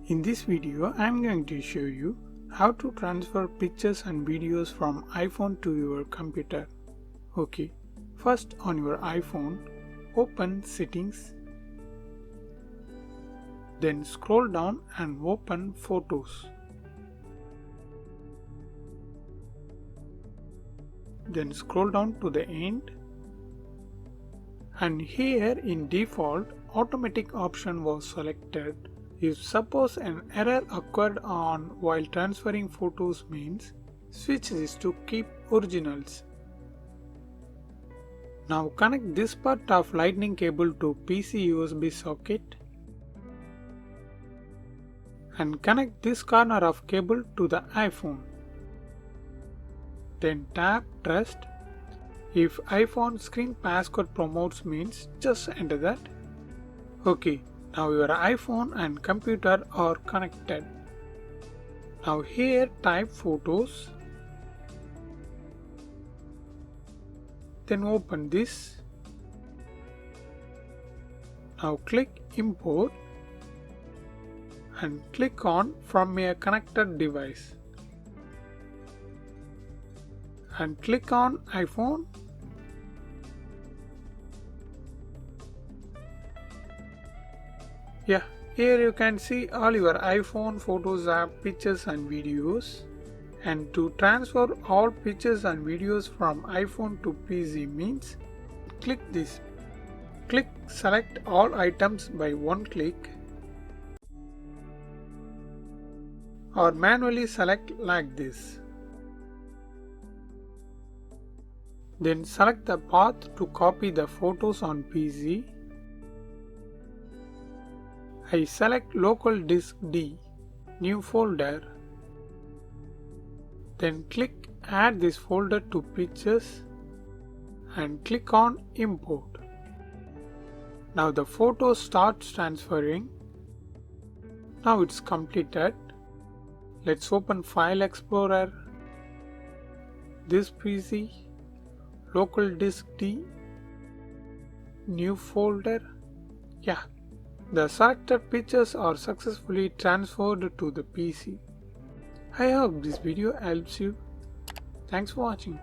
In this video, I am going to show you how to transfer pictures and videos from iPhone to your computer. Okay, first on your iPhone, open Settings, then scroll down and open Photos. Then scroll down to the end, and here in default, automatic option was selected. If suppose an error occurred on while transferring photos means switch this to keep originals. Now connect this part of lightning cable to PC USB socket and connect this corner of cable to the iPhone. Then tap Trust. If iPhone screen passcode promotes means just enter that. Okay. Now your iPhone and computer are connected. Now here type photos. Then open this. Now click import and click on from a connected device. And click on iPhone. Yeah, here you can see all your iPhone photos, app, pictures and videos. And to transfer all pictures and videos from iPhone to PC means click this. Click select all items by one click or manually select like this. Then select the path to copy the photos on PC. I select local disk D, new folder. Then click add this folder to pictures and click on import. Now the photo starts transferring. Now it's completed. Let's open File Explorer, this PC, local disk D, new folder. Yeah. The selected pictures are successfully transferred to the PC. I hope this video helps you. Thanks for watching.